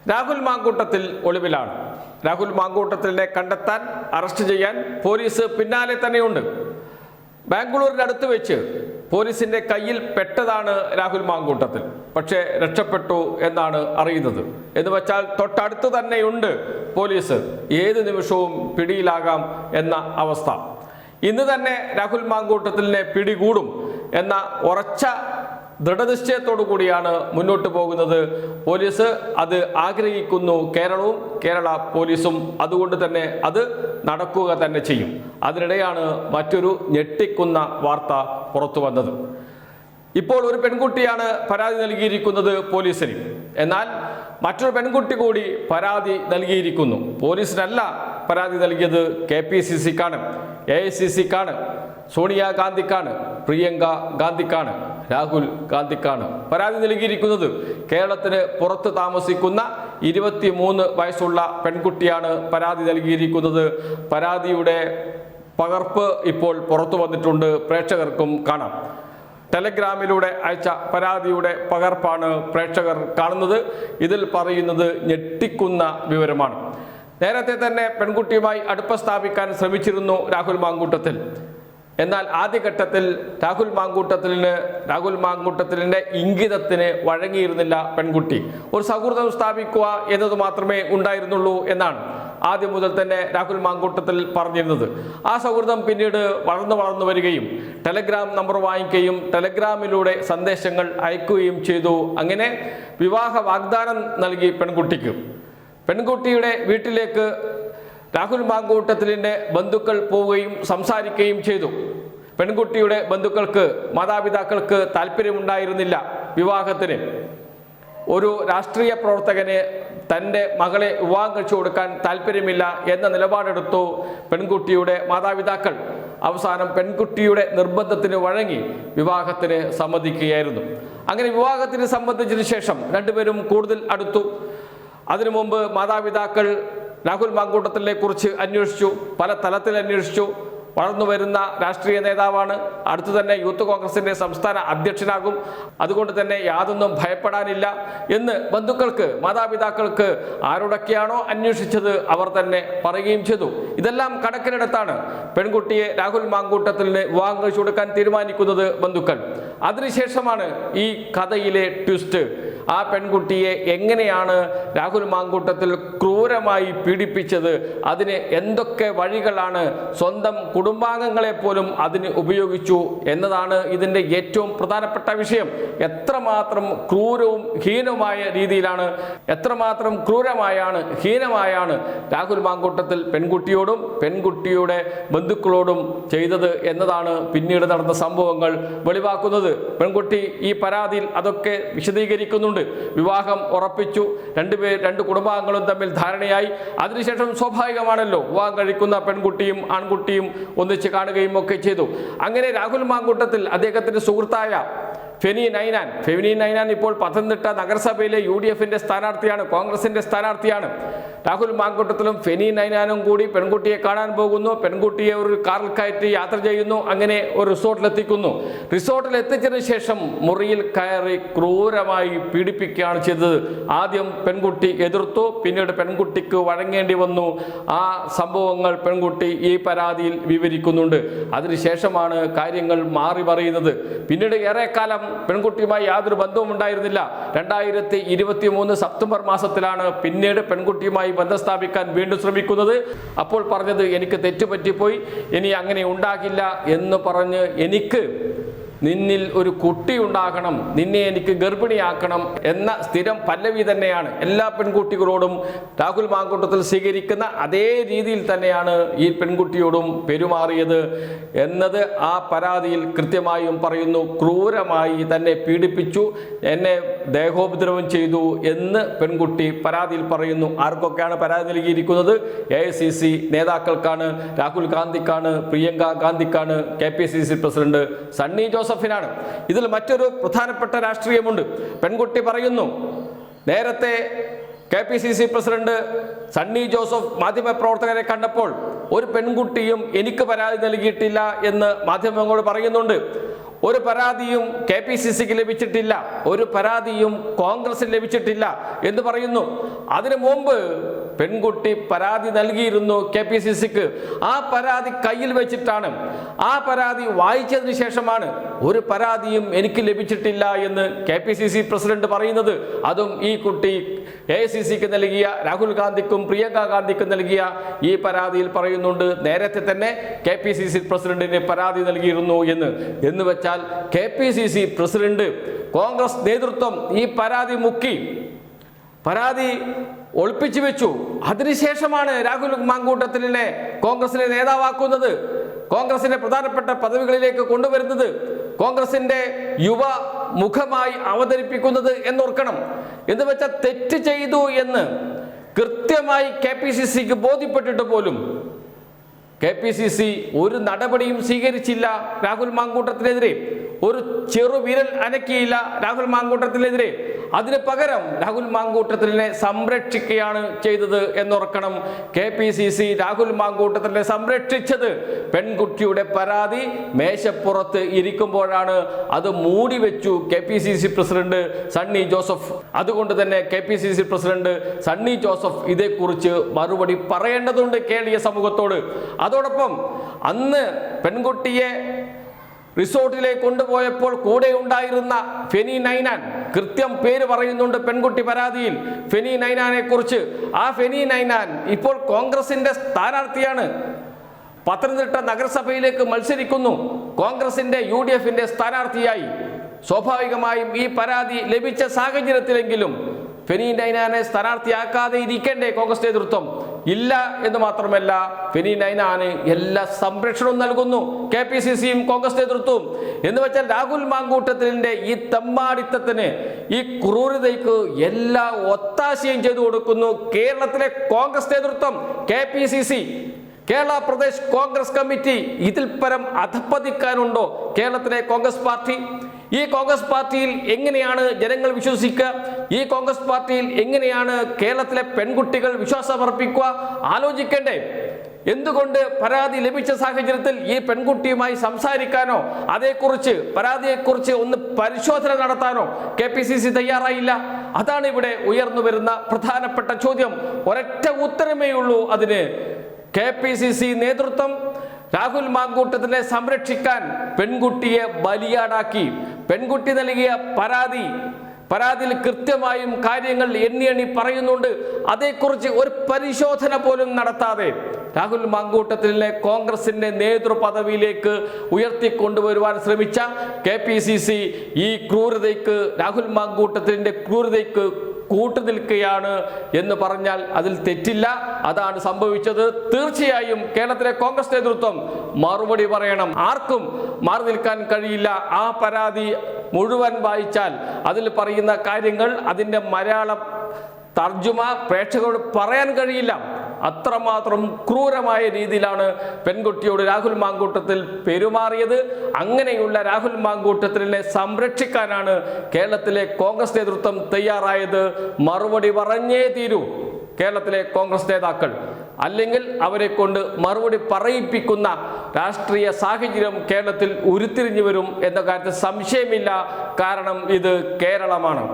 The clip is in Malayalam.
രാഹുൽ മാങ്കൂട്ടത്തിൽ ഒളിവിലാണ്. രാഹുൽ മാങ്കൂട്ടത്തിലിനെ കണ്ടെത്താൻ, അറസ്റ്റ് ചെയ്യാൻ പോലീസ് പിന്നാലെ തന്നെയുണ്ട്. ബാംഗ്ലൂരിനടുത്ത് വെച്ച് പോലീസിന്റെ കയ്യിൽ പെട്ടതാണ് രാഹുൽ മാങ്കൂട്ടത്തിൽ. പക്ഷേ രക്ഷപ്പെട്ടു എന്നാണ് അറിയുന്നത്. എന്ന് വെച്ചാൽ തൊട്ടടുത്ത് തന്നെയുണ്ട് പോലീസ്, ഏത് നിമിഷവും പിടിയിലാകാം എന്ന അവസ്ഥ. ഇന്ന് തന്നെ രാഹുൽ മാങ്കൂട്ടത്തിലിനെ പിടികൂടും എന്ന ഉറച്ച ദൃഢനിശ്ചയത്തോടു കൂടിയാണ് മുന്നോട്ട് പോകുന്നത് പോലീസ്. അത് ആഗ്രഹിക്കുന്നു കേരളവും, കേരള പോലീസും. അതുകൊണ്ട് തന്നെ അത് നടക്കുക തന്നെ ചെയ്യും. അതിനിടെയാണ് മറ്റൊരു ഞെട്ടിക്കുന്ന വാർത്ത പുറത്തു വന്നത്. ഇപ്പോൾ ഒരു പെൺകുട്ടിയാണ് പരാതി നൽകിയിരിക്കുന്നത് പോലീസിന്. എന്നാൽ മറ്റൊരു പെൺകുട്ടി കൂടി പരാതി നൽകിയിരിക്കുന്നു. പോലീസിനല്ല പരാതി നൽകിയത്, KPCCക്കാണ്, AICCക്കാണ്, സോണിയാഗാന്ധിക്കാണ്, പ്രിയങ്ക ഗാന്ധിക്കാണ്, രാഹുൽ ഗാന്ധിക്കാണ് പരാതി നൽകിയിരിക്കുന്നത്. കേരളത്തിന് പുറത്ത് താമസിക്കുന്ന 23 വയസ്സുള്ള പെൺകുട്ടിയാണ് പരാതി നൽകിയിരിക്കുന്നത്. പരാതിയുടെ പകർപ്പ് ഇപ്പോൾ പുറത്തു വന്നിട്ടുണ്ട്, പ്രേക്ഷകർക്കും കാണാം. ടെലഗ്രാമിലൂടെ അയച്ച പരാതിയുടെ പകർപ്പാണ് പ്രേക്ഷകർ കാണുന്നത്. ഇതിൽ പറയുന്നത് ഞെട്ടിക്കുന്ന വിവരമാണ്. നേരത്തെ തന്നെ പെൺകുട്ടിയുമായി അടുപ്പം സ്ഥാപിക്കാൻ ശ്രമിച്ചിരുന്നു രാഹുൽ മാങ്കൂട്ടത്തിൽ. എന്നാൽ ആദ്യഘട്ടത്തിൽ രാഹുൽ മാങ്കൂട്ടത്തിലിന്റെ ഇംഗിതത്തിന് വഴങ്ങിയിരുന്നില്ല പെൺകുട്ടി. ഒരു സൗഹൃദം സ്ഥാപിക്കുക എന്നത് മാത്രമേ ഉണ്ടായിരുന്നുള്ളൂ എന്നാണ് ആദ്യം മുതൽ തന്നെ രാഹുൽ മാങ്കൂട്ടത്തിൽ പറഞ്ഞിരുന്നത്. ആ സൗഹൃദം പിന്നീട് വളർന്നു വരികയും ടെലഗ്രാം നമ്പർ വാങ്ങിക്കുകയും ടെലഗ്രാമിലൂടെ സന്ദേശങ്ങൾ അയക്കുകയും ചെയ്തു. അങ്ങനെ വിവാഹ വാഗ്ദാനം നൽകി പെൺകുട്ടിയുടെ വീട്ടിലേക്ക് രാഹുൽ മാങ്കൂട്ടത്തിലിന്റെ ബന്ധുക്കൾ പോവുകയും സംസാരിക്കുകയും ചെയ്തു. പെൺകുട്ടിയുടെ ബന്ധുക്കൾക്ക്, മാതാപിതാക്കൾക്ക് താല്പര്യമുണ്ടായിരുന്നില്ല വിവാഹത്തിന്. ഒരു രാഷ്ട്രീയ പ്രവർത്തകന് തൻ്റെ മകളെ വിവാഹം കഴിച്ചു കൊടുക്കാൻ താല്പര്യമില്ല എന്ന നിലപാടെടുത്തു പെൺകുട്ടിയുടെ മാതാപിതാക്കൾ. അവസാനം പെൺകുട്ടിയുടെ നിർബന്ധത്തിന് വഴങ്ങി വിവാഹത്തിന് സമ്മതിക്കുകയായിരുന്നു. അങ്ങനെ വിവാഹത്തിന് സംബന്ധിച്ചതിന് ശേഷം രണ്ടുപേരും കൂടുതൽ അടുത്തു. അതിനു മുമ്പ് മാതാപിതാക്കൾ രാഹുൽ മാങ്കൂട്ടത്തിനെ കുറിച്ച് അന്വേഷിച്ചു, പല തലത്തിൽ അന്വേഷിച്ചു. വളർന്നു വരുന്ന രാഷ്ട്രീയ നേതാവാണ്, അടുത്തു തന്നെ യൂത്ത് കോൺഗ്രസിന്റെ സംസ്ഥാന അധ്യക്ഷനാകും, അതുകൊണ്ട് തന്നെ യാതൊന്നും ഭയപ്പെടാനില്ല എന്ന് ബന്ധുക്കൾക്ക്, മാതാപിതാക്കൾക്ക് ആരോടൊക്കെയാണോ അന്വേഷിച്ചത് അവർ തന്നെ പറയുകയും ചെയ്തു. ഇതെല്ലാം കണക്കിലെടുത്താണ് പെൺകുട്ടിയെ രാഹുൽ മാങ്കൂട്ടത്തിലിന് വിവാഹം കഴിച്ചു കൊടുക്കാൻ തീരുമാനിക്കുന്നത് ബന്ധുക്കൾ. അതിനുശേഷമാണ് ഈ കഥയിലെ ട്വിസ്റ്റ്. ആ പെൺകുട്ടിയെ എങ്ങനെയാണ് രാഹുൽ മാങ്കൂട്ടത്തിൽ ക്രൂരമായി പീഡിപ്പിച്ചത്, അതിന് എന്തൊക്കെ വഴികളാണ്, സ്വന്തം കുടുംബാംഗങ്ങളെ പോലും അതിന് ഉപയോഗിച്ചു എന്നതാണ് ഇതിൻ്റെ ഏറ്റവും പ്രധാനപ്പെട്ട വിഷയം. എത്രമാത്രം ക്രൂരവും ഹീനമായ രീതിയിലാണ്, എത്രമാത്രം ഹീനമായാണ് രാഹുൽ മാങ്കൂട്ടത്തിൽ പെൺകുട്ടിയോടും പെൺകുട്ടിയുടെ ബന്ധുക്കളോടും ചെയ്തത് എന്നതാണ് പിന്നീട് നടന്ന സംഭവങ്ങൾ വെളിവാക്കുന്നത്. പെൺകുട്ടി ഈ പരാതിയിൽ അതൊക്കെ വിശദീകരിക്കുന്നുണ്ട്. വിവാഹം ഉറപ്പിച്ചു, രണ്ട് കുടുംബാംഗങ്ങളും തമ്മിൽ ധാരണയായി. അതിനുശേഷം സ്വാഭാവികമാണല്ലോ വിവാഹം കഴിക്കുന്ന പെൺകുട്ടിയും ആൺകുട്ടിയും ഒന്നിച്ച് കാണുകയും ഒക്കെ ചെയ്തു. അങ്ങനെ രാഹുൽ മാങ്കൂട്ടത്തിൽ അദ്ദേഹത്തിന്റെ സുഹൃത്തായ ഫെനി നൈനാൻ ഇപ്പോൾ പത്തനംതിട്ട നഗരസഭയിലെ UDFന്റെ സ്ഥാനാർത്ഥിയാണ്, കോൺഗ്രസിന്റെ സ്ഥാനാർത്ഥിയാണ്. രാഹുൽ മാങ്കൂട്ടത്തിലും ഫെനി നൈനാനും കൂടി പെൺകുട്ടിയെ കാണാൻ പോകുന്നു. പെൺകുട്ടിയെ ഒരു കാറിൽ കയറ്റി യാത്ര ചെയ്യുന്നു. അങ്ങനെ ഒരു റിസോർട്ടിലെത്തിക്കുന്നു. റിസോർട്ടിൽ എത്തിച്ചതിന് ശേഷം മുറിയിൽ കയറി ക്രൂരമായി പീഡിപ്പിക്കുകയാണ് ചെയ്തത്. ആദ്യം പെൺകുട്ടി എതിർത്തു, പിന്നീട് പെൺകുട്ടിക്ക് വഴങ്ങേണ്ടി വന്നു. ആ സംഭവങ്ങൾ പെൺകുട്ടി ഈ പരാതിയിൽ വിവരിക്കുന്നുണ്ട്. അതിനുശേഷമാണ് കാര്യങ്ങൾ മാറി പറയുന്നത്. പിന്നീട് ഏറെക്കാലം പെൺകുട്ടിയുമായി യാതൊരു ബന്ധവും ഉണ്ടായിരുന്നില്ല. 2023 സെപ്റ്റംബർ മാസത്തിലാണ് പിന്നീട് പെൺകുട്ടിയുമായി ബന്ധം സ്ഥാപിക്കാൻ വീണ്ടും ശ്രമിക്കുന്നത്. അപ്പോൾ പറഞ്ഞത്, എനിക്ക് തെറ്റുപറ്റിപ്പോയി, ഇനി അങ്ങനെ ഉണ്ടാകില്ല എന്ന് പറഞ്ഞ് എനിക്ക് നിന്നിൽ ഒരു കുട്ടി ഉണ്ടാകണം, നിന്നെ എനിക്ക് ഗർഭിണിയാക്കണം എന്ന സ്ഥിരം പല്ലവി തന്നെയാണ് എല്ലാ പെൺകുട്ടികളോടും രാഹുൽ മാങ്കൂട്ടത്തിൽ സ്വീകരിക്കുന്ന അതേ രീതിയിൽ തന്നെയാണ് ഈ പെൺകുട്ടിയോടും പെരുമാറിയത് എന്നത് ആ പരാതിയിൽ കൃത്യമായും പറയുന്നു. ക്രൂരമായി തന്നെ പീഡിപ്പിച്ചു, എന്നെ ദേഹോപദ്രവം ചെയ്തു എന്ന് പെൺകുട്ടി പരാതിയിൽ പറയുന്നു. ആർക്കൊക്കെയാണ് പരാതി നൽകിയിരിക്കുന്നത്? AICC നേതാക്കൾക്കാണ്, രാഹുൽ ഗാന്ധിക്കാണ്, പ്രിയങ്ക ഗാന്ധിക്കാണ്, KPCC പ്രസിഡന്റ് സണ്ണി ജോസഫിനാണ്. ഇതിൽ മറ്റൊരു പ്രധാനപ്പെട്ട രാഷ്ട്രീയമുണ്ട്. പെൺകുട്ടി പറയുന്നു, നേരത്തെ KPCC പ്രസിഡന്റ് സണ്ണി ജോസഫ് മാധ്യമപ്രവർത്തകരെ കണ്ടപ്പോൾ ഒരു പെൺകുട്ടിയും എനിക്ക് പരാതി നൽകിയിട്ടില്ല എന്ന് മാധ്യമങ്ങളോട് പറയുന്നുണ്ട്. ഒരു പരാതിയും KPCCക്ക് ലഭിച്ചിട്ടില്ല, ഒരു പരാതിയും കോൺഗ്രസിന് ലഭിച്ചിട്ടില്ല എന്ന് പറയുന്നു. അതിനു മുമ്പ് പെൺകുട്ടി പരാതി നൽകിയിരുന്നു KPCCക്ക്. ആ പരാതി കയ്യിൽ വെച്ചിട്ടാണ്, ആ പരാതി വായിച്ചതിന് ശേഷമാണ് ഒരു പരാതിയും എനിക്ക് ലഭിച്ചിട്ടില്ല എന്ന് KPCC പ്രസിഡന്റ് പറയുന്നത്. അതും ഈ കുട്ടി AICCക്ക് നൽകിയ, രാഹുൽ ഗാന്ധിക്കും പ്രിയങ്ക ഗാന്ധിക്കും നൽകിയ ഈ പരാതിയിൽ പറയുന്നുണ്ട്. നേരത്തെ തന്നെ KPCC പ്രസിഡന്റിന് പരാതി നൽകിയിരുന്നു എന്ന് വെച്ചാൽ KPCC പ്രസിഡന്റ്, കോൺഗ്രസ് നേതൃത്വം ഈ പരാതി മുക്കി, പരാതി ഒളിപ്പിച്ചു വെച്ചു. അതിനുശേഷമാണ് രാഹുൽ മാങ്കൂട്ടത്തിലിനെ കോൺഗ്രസിനെ നേതാവാക്കുന്നത്, കോൺഗ്രസിന്റെ പ്രധാനപ്പെട്ട പദവികളിലേക്ക് കൊണ്ടുവരുന്നത്, കോൺഗ്രസിന്റെ യുവ മുഖമായി അവതരിപ്പിക്കുന്നത് എന്നോർക്കണം. എന്ന് വെച്ചാൽ തെറ്റ് ചെയ്തു എന്ന് കൃത്യമായി KPCCക്ക് ബോധ്യപ്പെട്ടിട്ട് പോലും KPCC ഒരു നടപടിയും സ്വീകരിച്ചില്ല രാഹുൽ മാങ്കൂട്ടത്തിനെതിരെ, ഒരു ചെറുവിരൽ അനക്കിയില്ല രാഹുൽ മാങ്കൂട്ടത്തിനെതിരെ. അതിന് പകരം രാഹുൽ മാങ്കൂട്ടത്തിനെ സംരക്ഷിക്കുകയാണ് ചെയ്തത് എന്നോർക്കണം. KPCC രാഹുൽ മാങ്കൂട്ടത്തിനെ സംരക്ഷിച്ചത് പെൺകുട്ടിയുടെ പരാതി മേശപ്പുറത്ത് ഇരിക്കുമ്പോഴാണ്. അത് മൂടി വെച്ചു KPCC പ്രസിഡന്റ് സണ്ണി ജോസഫ്. അതുകൊണ്ട് തന്നെ KPCC പ്രസിഡന്റ് സണ്ണി ജോസഫ് ഇതേക്കുറിച്ച് മറുപടി പറയേണ്ടതുണ്ട് കേരളീയ സമൂഹത്തോട്. അതോടൊപ്പം അന്ന് പെൺകുട്ടിയെ റിസോർട്ടിലേക്ക് കൊണ്ടുപോയപ്പോൾ കൂടെ ഉണ്ടായിരുന്ന ഫെനി നൈനാൻ, കൃത്യം പേര് പറയുന്നുണ്ട് പെൺകുട്ടി പരാതിയിൽ ഫെനി നൈനാനെ കുറിച്ച്. ആ ഫെനി നൈനാൻ ഇപ്പോൾ കോൺഗ്രസിന്റെ സ്ഥാനാർത്ഥിയാണ്, പത്തനംതിട്ട നഗരസഭയിലേക്ക് മത്സരിക്കുന്നു, കോൺഗ്രസിന്റെ UDFന്റെ സ്ഥാനാർത്ഥിയായി. സ്വാഭാവികമായും ഈ പരാതി ലഭിച്ച സാഹചര്യത്തിലെങ്കിലും ഫെനി നൈനാനെ സ്ഥാനാർത്ഥിയാക്കാതെ ഇരിക്കേണ്ടേ കോൺഗ്രസ് നേതൃത്വം? ഇല്ല എന്ന് മാത്രമല്ല, ഫെനി നൈനാന് എല്ലാ സംരക്ഷണവും നൽകുന്നു KPCCയും കോൺഗ്രസ് നേതൃത്വവും. എന്ന് വെച്ചാൽ രാഹുൽ മാങ്കൂട്ടത്തിലിന്റെ ഈ തെമ്മാടിത്തത്തിന്, ഈ ക്രൂരതയ്ക്ക് എല്ലാ ഒത്താശയും ചെയ്തു കൊടുക്കുന്നു കേരളത്തിലെ കോൺഗ്രസ് നേതൃത്വം, KPCC, കേരള പ്രദേശ് കോൺഗ്രസ് കമ്മിറ്റി. ഇതിൽ പരം അധപ്പതിക്കാനുണ്ടോ കേരളത്തിലെ കോൺഗ്രസ് പാർട്ടി? ഈ കോൺഗ്രസ് പാർട്ടിയിൽ എങ്ങനെയാണ് ജനങ്ങൾ വിശ്വസിക്കുക? ഈ കോൺഗ്രസ് പാർട്ടിയിൽ എങ്ങനെയാണ് കേരളത്തിലെ പെൺകുട്ടികൾ വിശ്വാസമർപ്പിക്കുക? ആലോചിക്കണ്ടേ? എന്തുകൊണ്ട് പരാതി ലഭിച്ച സാഹചര്യത്തിൽ ഈ പെൺകുട്ടിയുമായി സംസാരിക്കാനോ അതേക്കുറിച്ച്, പരാതിയെക്കുറിച്ച് ഒന്ന് പരിശോധന നടത്താനോ KPCC തയ്യാറായില്ല? അതാണ് ഇവിടെ ഉയർന്നു വരുന്ന പ്രധാനപ്പെട്ട ചോദ്യം. ഒരൊറ്റ ഉത്തരമേ ഉള്ളൂ അതിന്. KPCC നേതൃത്വം രാഹുൽ മാങ്കൂട്ടത്തിനെ സംരക്ഷിക്കാൻ പെൺകുട്ടിയെ ബലിയാടാക്കി. പെൺകുട്ടി നൽകിയ പരാതിയിൽ കൃത്യമായും കാര്യങ്ങൾ എണ്ണി പറയുന്നുണ്ട്. അതേക്കുറിച്ച് ഒരു പരിശോധന പോലും നടത്താതെ രാഹുൽ മാങ്കൂട്ടത്തിനെ കോൺഗ്രസിന്റെ നേതൃപദവിയിലേക്ക് ഉയർത്തിക്കൊണ്ടുവരുവാൻ ശ്രമിച്ച KPCC ഈ ക്രൂരതയ്ക്ക്, രാഹുൽ മാങ്കൂട്ടത്തിന്റെ ക്രൂരതയ്ക്ക് കൂട്ടുനിൽക്കുകയാണ് എന്ന് പറഞ്ഞാൽ അതിൽ തെറ്റില്ല. അതാണ് സംഭവിച്ചത്. തീർച്ചയായും കേരളത്തിലെ കോൺഗ്രസ് നേതൃത്വം മറുപടി പറയണം. ആർക്കും മാറി നിൽക്കാൻ കഴിയില്ല. ആ പരാതി മുഴുവൻ വായിച്ചാൽ അതിൽ പറയുന്ന കാര്യങ്ങൾ, അതിൻ്റെ മലയാള തർജുമ പ്രേക്ഷകരോട് പറയാൻ കഴിയില്ല. അത്രമാത്രം ക്രൂരമായ രീതിയിലാണ് പെൺകുട്ടിയോട് രാഹുൽ മാങ്കൂട്ടത്തിൽ പെരുമാറിയത്. അങ്ങനെയുള്ള രാഹുൽ മാങ്കൂട്ടത്തിനെ സംരക്ഷിക്കാനാണ് കേരളത്തിലെ കോൺഗ്രസ് നേതൃത്വം തയ്യാറായത്. മറുപടി പറഞ്ഞേ തീരൂ കേരളത്തിലെ കോൺഗ്രസ് നേതാക്കൾ, അല്ലെങ്കിൽ അവരെ കൊണ്ട് മറുപടി പറയിപ്പിക്കുന്ന രാഷ്ട്രീയ സാഹചര്യം കേരളത്തിൽ ഉരുത്തിരിഞ്ഞു വരും എന്ന കാര്യത്തിൽ സംശയമില്ല. കാരണം ഇത് കേരളമാണ്.